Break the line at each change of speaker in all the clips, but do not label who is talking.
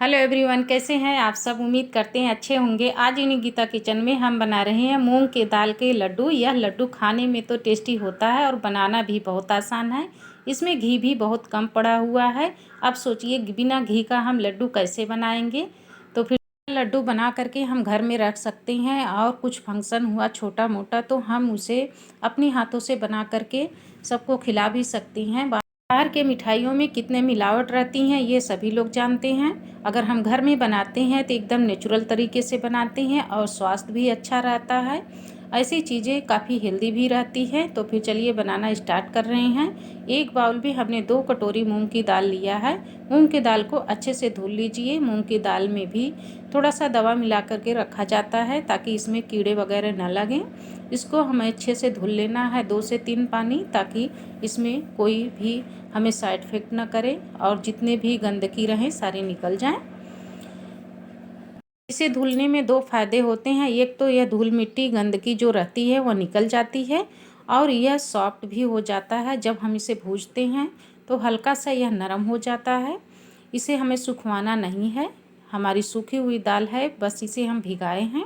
Hello everyone, कैसे हैं आप सब। उम्मीद करते हैं अच्छे होंगे। आज इन्हीं गीता किचन में हम बना रहे हैं मूंग के दाल के लड्डू। यह लड्डू खाने में तो टेस्टी होता है और बनाना भी बहुत आसान है। इसमें घी भी बहुत कम पड़ा हुआ है। अब सोचिए बिना घी का हम लड्डू कैसे बनाएंगे। तो फिर लड्डू बना करके हम घर में रख सकते हैं और कुछ फंक्शन हुआ छोटा मोटा तो हम उसे अपने हाथों से बना करके सबको खिला भी सकती हैं। बाहर के मिठाइयों में कितने मिलावट रहती हैं ये सभी लोग जानते हैं। अगर हम घर में बनाते हैं तो एकदम नेचुरल तरीके से बनाते हैं और स्वास्थ्य भी अच्छा रहता है। ऐसी चीज़ें काफ़ी हेल्दी भी रहती हैं। तो फिर चलिए बनाना स्टार्ट कर रहे हैं। एक बाउल में हमने 2 कटोरी मूंग की दाल लिया है। मूंग की दाल को अच्छे से धुल लीजिए। मूंग की दाल में भी थोड़ा सा दवा मिला करके रखा जाता है ताकि इसमें कीड़े वगैरह न लगें। इसको हमें अच्छे से धुल लेना है 2 से 3 पानी, ताकि इसमें कोई भी हमें साइड इफ़ेक्ट ना करे और जितने भी गंदगी रहें सारी निकल जाएं। इसे धुलने में 2 फ़ायदे होते हैं। एक तो यह धूल मिट्टी गंदगी जो रहती है वह निकल जाती है और यह सॉफ्ट भी हो जाता है। जब हम इसे भूनते हैं तो हल्का सा यह नरम हो जाता है। इसे हमें सुखवाना नहीं है। हमारी सूखी हुई दाल है, बस इसे हम भिगाए हैं।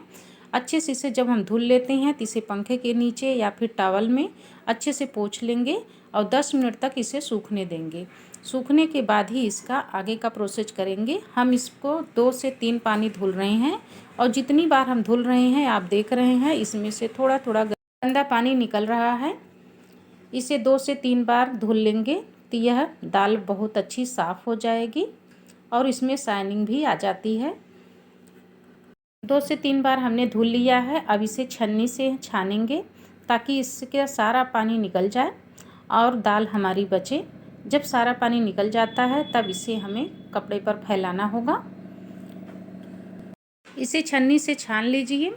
अच्छे से इसे जब हम धुल लेते हैं तो इसे पंखे के नीचे या फिर टॉवल में अच्छे से पोंछ लेंगे और 10 मिनट तक इसे सूखने देंगे। सूखने के बाद ही इसका आगे का प्रोसेस करेंगे। हम इसको 2 से 3 पानी धुल रहे हैं और जितनी बार हम धुल रहे हैं आप देख रहे हैं इसमें से थोड़ा थोड़ा गंदा पानी निकल रहा है। इसे 2 से 3 बार धुल लेंगे तो यह दाल बहुत अच्छी साफ़ हो जाएगी और इसमें शाइनिंग भी आ जाती है। 2 से 3 बार हमने धुल लिया है। अब इसे छन्नी से छानेंगे ताकि इसका सारा पानी निकल जाए और दाल हमारी बचे। जब सारा पानी निकल जाता है तब इसे हमें कपड़े पर फैलाना होगा। इसे छन्नी से छान लीजिए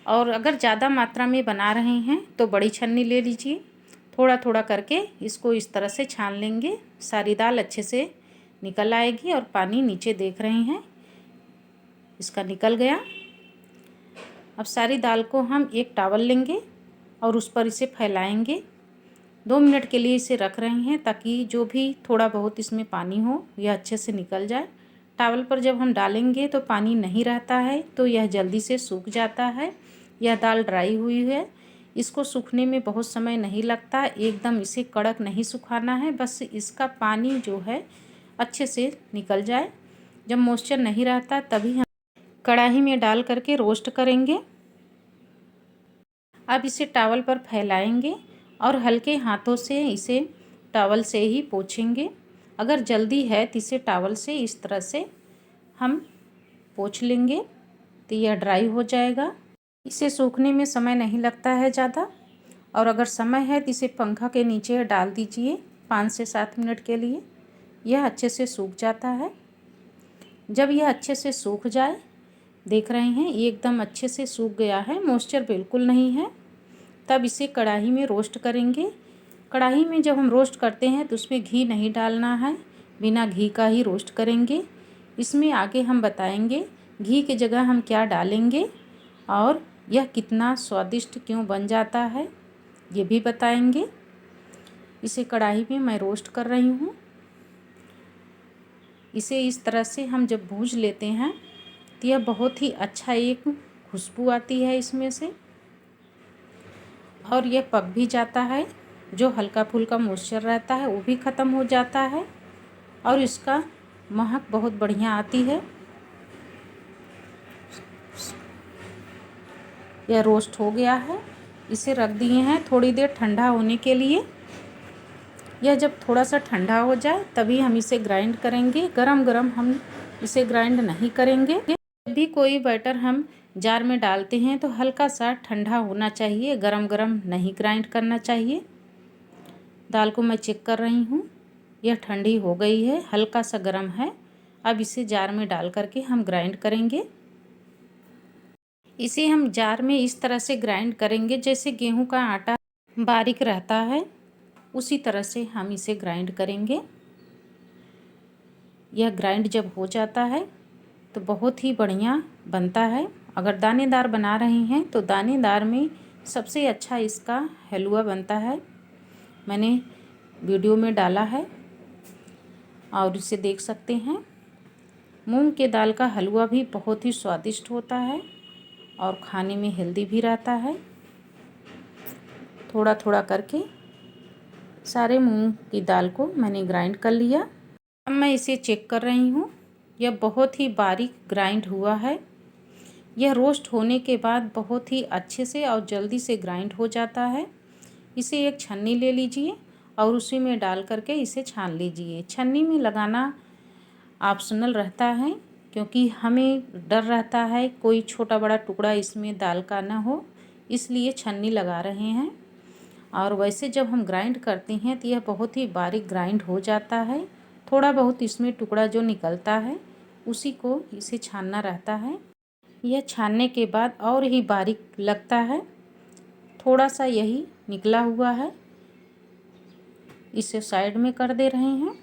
और अगर ज़्यादा मात्रा में बना रहे हैं तो बड़ी छन्नी ले लीजिए। थोड़ा थोड़ा करके इसको इस तरह से छान लेंगे। सारी दाल अच्छे से निकल आएगी और पानी नीचे देख रहे हैं इसका निकल गया। अब सारी दाल को हम एक टॉवल लेंगे और उस पर इसे फैलाएंगे। 2 मिनट के लिए इसे रख रहे हैं ताकि जो भी थोड़ा बहुत इसमें पानी हो यह अच्छे से निकल जाए। टॉवल पर जब हम डालेंगे तो पानी नहीं रहता है तो यह जल्दी से सूख जाता है। यह दाल ड्राई हुई है, इसको सूखने में बहुत समय नहीं लगता। एकदम इसे कड़क नहीं सुखाना है, बस इसका पानी जो है अच्छे से निकल जाए। जब मॉइस्चर नहीं रहता तभी हम कढ़ाई में डाल करके रोस्ट करेंगे। अब इसे टॉवल पर फैलाएंगे और हल्के हाथों से इसे टॉवल से ही पोंछेंगे। अगर जल्दी है तो इसे टॉवल से इस तरह से हम पोंछ लेंगे तो यह ड्राई हो जाएगा। इसे सूखने में समय नहीं लगता है ज़्यादा। और अगर समय है तो इसे पंखा के नीचे डाल दीजिए 5 से 7 मिनट के लिए। यह अच्छे से सूख जाता है। जब यह अच्छे से सूख जाए, देख रहे हैं ये एकदम अच्छे से सूख गया है, मॉइस्चर बिल्कुल नहीं है, तब इसे कढ़ाई में रोस्ट करेंगे। कढ़ाई में जब हम रोस्ट करते हैं तो उसमें घी नहीं डालना है, बिना घी का ही रोस्ट करेंगे। इसमें आगे हम बताएंगे घी की जगह हम क्या डालेंगे और यह कितना स्वादिष्ट क्यों बन जाता है ये भी बताएंगे। इसे कढ़ाई में मैं रोस्ट कर रही हूँ। इसे इस तरह से हम जब भूज लेते हैं तो यह बहुत ही अच्छा एक खुशबू आती है इसमें से और यह पक भी जाता है। जो हल्का फुल्का मॉइस्चर रहता है वो भी ख़त्म हो जाता है और इसका महक बहुत बढ़िया आती है। यह रोस्ट हो गया है, इसे रख दिए हैं थोड़ी देर ठंडा होने के लिए। यह जब थोड़ा सा ठंडा हो जाए तभी हम इसे ग्राइंड करेंगे। गरम गरम हम इसे ग्राइंड नहीं करेंगे। जब भी कोई बैटर हम जार में डालते हैं तो हल्का सा ठंडा होना चाहिए, गरम गरम नहीं ग्राइंड करना चाहिए। दाल को मैं चेक कर रही हूँ, यह ठंडी हो गई है, हल्का सा गर्म है। अब इसे जार में डाल करके हम ग्राइंड करेंगे। इसे हम जार में इस तरह से ग्राइंड करेंगे जैसे गेहूं का आटा बारीक रहता है, उसी तरह से हम इसे ग्राइंड करेंगे। यह ग्राइंड जब हो जाता है तो बहुत ही बढ़िया बनता है। अगर दानेदार बना रहे हैं तो दानेदार में सबसे अच्छा इसका हलवा बनता है। मैंने वीडियो में डाला है और इसे देख सकते हैं। मूंग के दाल का हलवा भी बहुत ही स्वादिष्ट होता है और खाने में हेल्दी भी रहता है। थोड़ा थोड़ा करके सारे मूंग की दाल को मैंने ग्राइंड कर लिया। अब मैं इसे चेक कर रही हूँ, यह बहुत ही बारीक ग्राइंड हुआ है। यह रोस्ट होने के बाद बहुत ही अच्छे से और जल्दी से ग्राइंड हो जाता है। इसे एक छन्नी ले लीजिए और उसी में डाल करके इसे छान लीजिए। छन्नी में लगाना ऑप्शनल रहता है क्योंकि हमें डर रहता है कोई छोटा बड़ा टुकड़ा इसमें दाल का ना हो, इसलिए छन्नी लगा रहे हैं। और वैसे जब हम ग्राइंड करते हैं तो यह बहुत ही बारीक ग्राइंड हो जाता है। थोड़ा बहुत इसमें टुकड़ा जो निकलता है उसी को इसे छानना रहता है। यह छानने के बाद और ही बारीक लगता है। थोड़ा सा यही निकला हुआ है, इसे साइड में कर दे रहे हैं।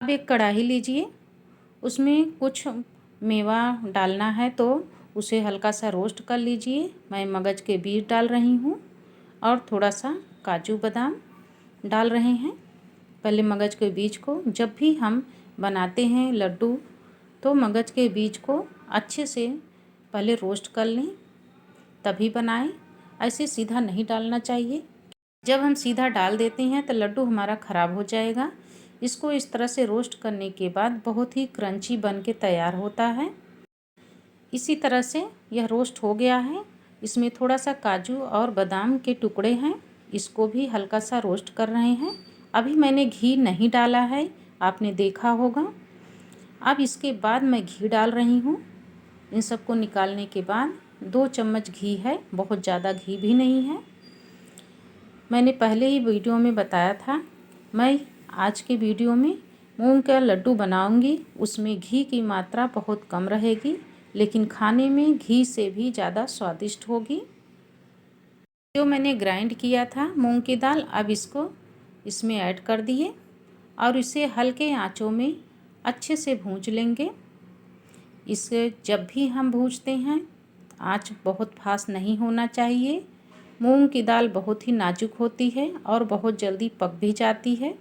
अब एक कढ़ाई लीजिए, उसमें कुछ मेवा डालना है तो उसे हल्का सा रोस्ट कर लीजिए। मैं मगज के बीज डाल रही हूँ और थोड़ा सा काजू बादाम डाल रहे हैं। पहले मगज के बीज को, जब भी हम बनाते हैं लड्डू तो मगज के बीज को अच्छे से पहले रोस्ट कर लें तभी बनाएं। ऐसे सीधा नहीं डालना चाहिए, जब हम सीधा डाल देते हैं तो लड्डू हमारा ख़राब हो जाएगा। इसको इस तरह से रोस्ट करने के बाद बहुत ही क्रंची बन के तैयार होता है। इसी तरह से यह रोस्ट हो गया है। इसमें थोड़ा सा काजू और बादाम के टुकड़े हैं, इसको भी हल्का सा रोस्ट कर रहे हैं। अभी मैंने घी नहीं डाला है, आपने देखा होगा। अब इसके बाद मैं घी डाल रही हूँ। इन सबको निकालने के बाद 2 चम्मच घी है, बहुत ज़्यादा घी भी नहीं है। मैंने पहले ही वीडियो में बताया था, मैं आज के वीडियो में मूंग का लड्डू बनाऊंगी, उसमें घी की मात्रा बहुत कम रहेगी लेकिन खाने में घी से भी ज़्यादा स्वादिष्ट होगी। जो मैंने ग्राइंड किया था मूंग की दाल, अब इसको इसमें ऐड कर दिए और इसे हल्के आंचों में अच्छे से भूंज लेंगे। इसे जब भी हम भूंजते हैं आंच बहुत फास्ट नहीं होना चाहिए। मूंग की दाल बहुत ही नाजुक होती है और बहुत जल्दी पक भी जाती है,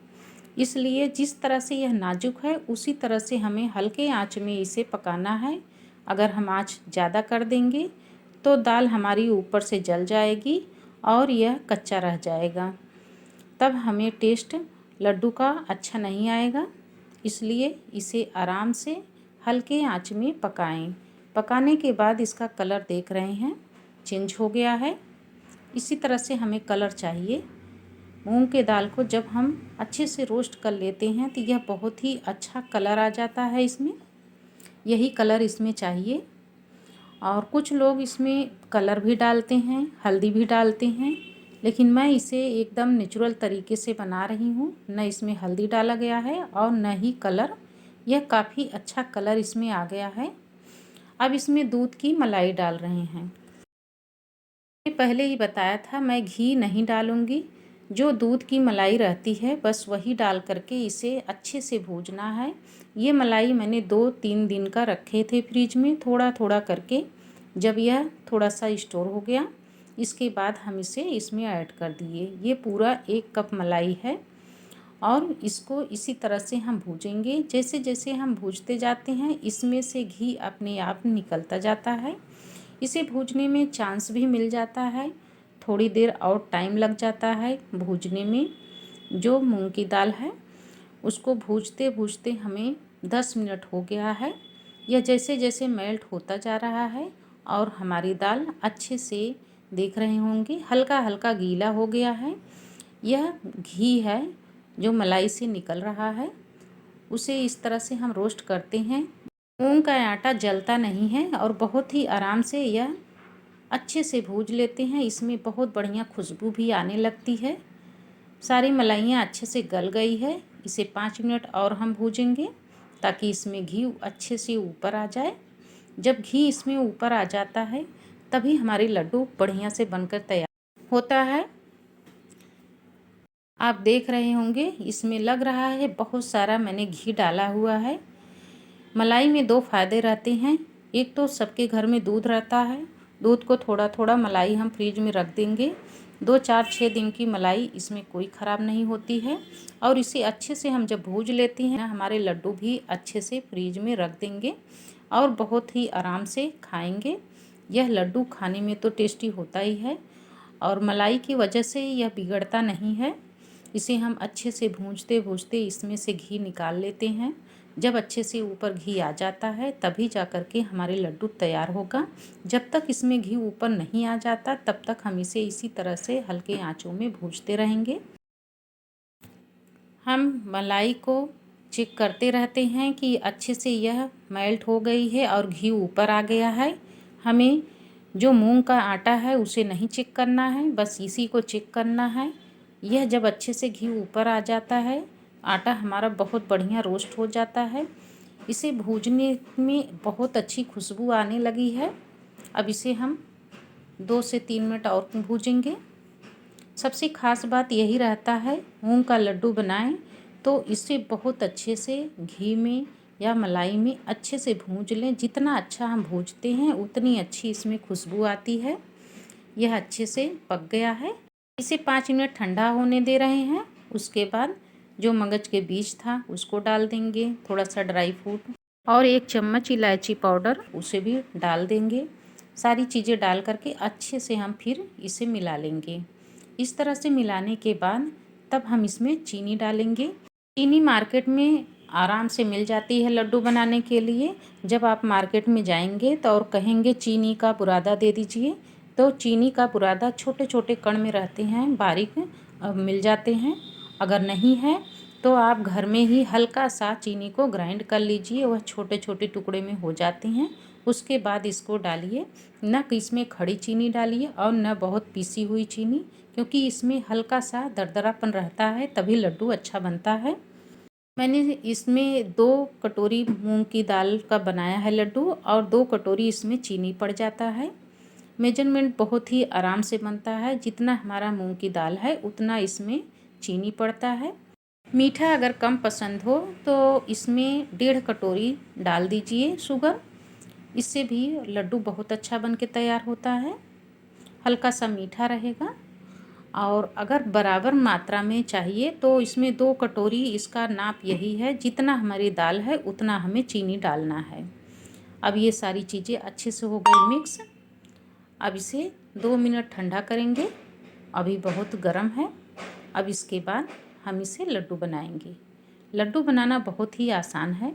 इसलिए जिस तरह से यह नाजुक है उसी तरह से हमें हल्के आंच में इसे पकाना है। अगर हम आंच ज़्यादा कर देंगे तो दाल हमारी ऊपर से जल जाएगी और यह कच्चा रह जाएगा, तब हमें टेस्ट लड्डू का अच्छा नहीं आएगा। इसलिए इसे आराम से हल्के आंच में पकाएं। पकाने के बाद इसका कलर देख रहे हैं चेंज हो गया है। इसी तरह से हमें कलर चाहिए। मूंग के दाल को जब हम अच्छे से रोस्ट कर लेते हैं तो यह बहुत ही अच्छा कलर आ जाता है इसमें, यही कलर इसमें चाहिए। और कुछ लोग इसमें कलर भी डालते हैं, हल्दी भी डालते हैं, लेकिन मैं इसे एकदम नेचुरल तरीके से बना रही हूँ। न इसमें हल्दी डाला गया है और न ही कलर, यह काफ़ी अच्छा कलर इसमें आ गया है। अब इसमें दूध की मलाई डाल रहे हैं। पहले ही बताया था मैं घी नहीं डालूँगी, जो दूध की मलाई रहती है बस वही डाल करके इसे अच्छे से भूजना है। ये मलाई मैंने 2-3 दिन का रखे थे फ्रिज में थोड़ा थोड़ा करके। जब यह थोड़ा सा स्टोर हो गया इसके बाद हम इसे इसमें ऐड कर दिए। ये पूरा 1 कप मलाई है और इसको इसी तरह से हम भूजेंगे। जैसे जैसे हम भूजते जाते हैं इसमें से घी अपने आप निकलता जाता है। इसे भूजने में चांस भी मिल जाता है, थोड़ी देर और टाइम लग जाता है भूजने में। जो मूंग की दाल है उसको भूजते भूजते हमें 10 मिनट हो गया है। यह जैसे जैसे मेल्ट होता जा रहा है और हमारी दाल अच्छे से देख रहे होंगे हल्का हल्का गीला हो गया है। यह घी है जो मलाई से निकल रहा है, उसे इस तरह से हम रोस्ट करते हैं। मूंग का आटा जलता नहीं है और बहुत ही आराम से यह अच्छे से भूज लेते हैं। इसमें बहुत बढ़िया खुशबू भी आने लगती है। सारी मलाइयाँ अच्छे से गल गई है। इसे 5 मिनट और हम भूजेंगे ताकि इसमें घी अच्छे से ऊपर आ जाए। जब घी इसमें ऊपर आ जाता है तभी हमारे लड्डू बढ़िया से बनकर तैयार होता है। आप देख रहे होंगे इसमें लग रहा है बहुत सारा मैंने घी डाला हुआ है। मलाई में 2 फ़ायदे रहते हैं, एक तो सबके घर में दूध रहता है, दूध को थोड़ा थोड़ा मलाई हम फ्रिज में रख देंगे 2 4 6 दिन की मलाई इसमें कोई ख़राब नहीं होती है। और इसे अच्छे से हम जब भूज लेते हैं हमारे लड्डू भी अच्छे से फ्रीज में रख देंगे और बहुत ही आराम से खाएंगे। यह लड्डू खाने में तो टेस्टी होता ही है और मलाई की वजह से यह बिगड़ता नहीं है। इसे हम अच्छे से भूंजते भूंजते इसमें से घी निकाल लेते हैं। जब अच्छे से ऊपर घी आ जाता है तभी जा कर के हमारे लड्डू तैयार होगा। जब तक इसमें घी ऊपर नहीं आ जाता तब तक हम इसे इसी तरह से हल्के आंचों में भूंजते रहेंगे। हम मलाई को चेक करते रहते हैं कि अच्छे से यह मेल्ट हो गई है और घी ऊपर आ गया है। हमें जो मूंग का आटा है उसे नहीं चेक करना है, बस इसी को चेक करना है। यह जब अच्छे से घी ऊपर आ जाता है आटा हमारा बहुत बढ़िया रोस्ट हो जाता है। इसे भूनने में बहुत अच्छी खुशबू आने लगी है। अब इसे हम 2 से 3 मिनट और भूजेंगे। सबसे ख़ास बात यही रहता है, मूंग का लड्डू बनाएं तो इसे बहुत अच्छे से घी में या मलाई में अच्छे से भूंज लें। जितना अच्छा हम भूंजते हैं उतनी अच्छी इसमें खुशबू आती है। यह अच्छे से पक गया है। इसे 5 मिनट ठंडा होने दे रहे हैं। उसके बाद जो मगज के बीज था उसको डाल देंगे, थोड़ा सा ड्राई फ्रूट और 1 चम्मच इलायची पाउडर उसे भी डाल देंगे। सारी चीज़ें डाल करके अच्छे से हम फिर इसे मिला लेंगे। इस तरह से मिलाने के बाद तब हम इसमें चीनी डालेंगे। चीनी मार्केट में आराम से मिल जाती है लड्डू बनाने के लिए। जब आप मार्केट में जाएंगे तो और कहेंगे चीनी का बुरादा दे दीजिए, तो चीनी का बुरादा छोटे छोटे कण में रहते हैं, बारीक मिल जाते हैं। अगर नहीं है तो आप घर में ही हल्का सा चीनी को ग्राइंड कर लीजिए, वह छोटे छोटे टुकड़े में हो जाते हैं। उसके बाद इसको डालिए, न कि इसमें खड़ी चीनी डालिए और न बहुत पीसी हुई चीनी, क्योंकि इसमें हल्का सा दरदरापन रहता है तभी लड्डू अच्छा बनता है। मैंने इसमें 2 कटोरी मूंग की दाल का बनाया है लड्डू और 2 कटोरी इसमें चीनी पड़ जाता है। मेजरमेंट बहुत ही आराम से बनता है, जितना हमारा मूंग की दाल है उतना इसमें चीनी पड़ता है। मीठा अगर कम पसंद हो तो इसमें 1.5 कटोरी डाल दीजिए शुगर। इससे भी लड्डू बहुत अच्छा बन के तैयार होता है, हल्का सा मीठा रहेगा। और अगर बराबर मात्रा में चाहिए तो इसमें 2 कटोरी, इसका नाप यही है, जितना हमारी दाल है उतना हमें चीनी डालना है। अब ये सारी चीज़ें अच्छे से हो गई मिक्स। अब इसे 2 मिनट ठंडा करेंगे, अभी बहुत गर्म है। अब इसके बाद हम इसे लड्डू बनाएंगे। लड्डू बनाना बहुत ही आसान है,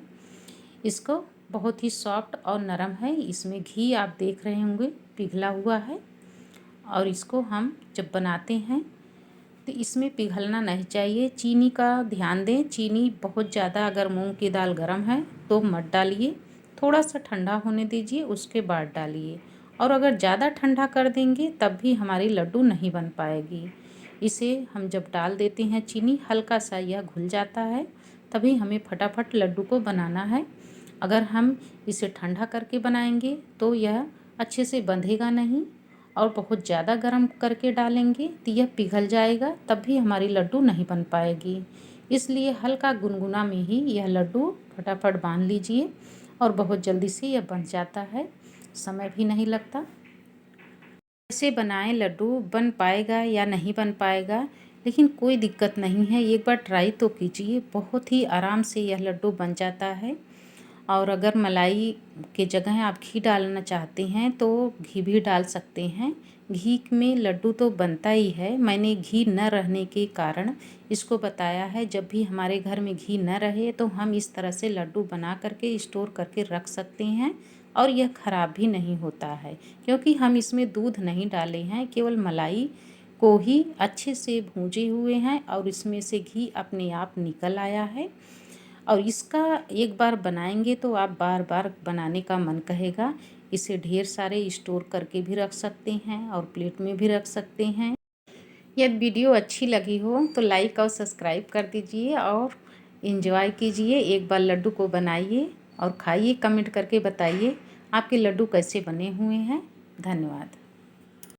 इसको बहुत ही सॉफ्ट और नरम है। इसमें घी आप देख रहे होंगे पिघला हुआ है और इसको हम जब बनाते हैं तो इसमें पिघलना नहीं चाहिए। चीनी का ध्यान दें, चीनी बहुत ज़्यादा अगर मूंग की दाल गर्म है तो मत डालिए, थोड़ा सा ठंडा होने दीजिए उसके बाद डालिए। और अगर ज़्यादा ठंडा कर देंगे तब भी हमारी लड्डू नहीं बन पाएगी। इसे हम जब डाल देते हैं चीनी, हल्का सा यह घुल जाता है, तभी हमें फटाफट लड्डू को बनाना है। अगर हम इसे ठंडा करके बनाएंगे तो यह अच्छे से बंधेगा नहीं और बहुत ज़्यादा गर्म करके डालेंगे तो यह पिघल जाएगा, तब भी हमारी लड्डू नहीं बन पाएगी। इसलिए हल्का गुनगुना में ही यह लड्डू फटाफट बांध लीजिए और बहुत जल्दी से यह बन जाता है, समय भी नहीं लगता। कैसे बनाएं लड्डू, बन पाएगा या नहीं बन पाएगा, लेकिन कोई दिक्कत नहीं है, एक बार ट्राई तो कीजिए, बहुत ही आराम से यह लड्डू बन जाता है। और अगर मलाई के जगह आप घी डालना चाहते हैं तो घी भी डाल सकते हैं। घी में लड्डू तो बनता ही है, मैंने घी न रहने के कारण इसको बताया है। जब भी हमारे घर में घी न रहे तो हम इस तरह से लड्डू बना करके स्टोर करके रख सकते हैं और यह ख़राब भी नहीं होता है, क्योंकि हम इसमें दूध नहीं डाले हैं, केवल मलाई को ही अच्छे से भूंजे हुए हैं और इसमें से घी अपने आप निकल आया है। और इसका एक बार बनाएंगे तो आप बार बार बनाने का मन कहेगा। इसे ढेर सारे स्टोर करके भी रख सकते हैं और प्लेट में भी रख सकते हैं। यदि वीडियो अच्छी लगी हो तो लाइक और सब्सक्राइब कर दीजिए और एंजॉय कीजिए। एक बार लड्डू को बनाइए और खाइए, कमेंट करके बताइए आपके लड्डू कैसे बने हुए हैं। धन्यवाद।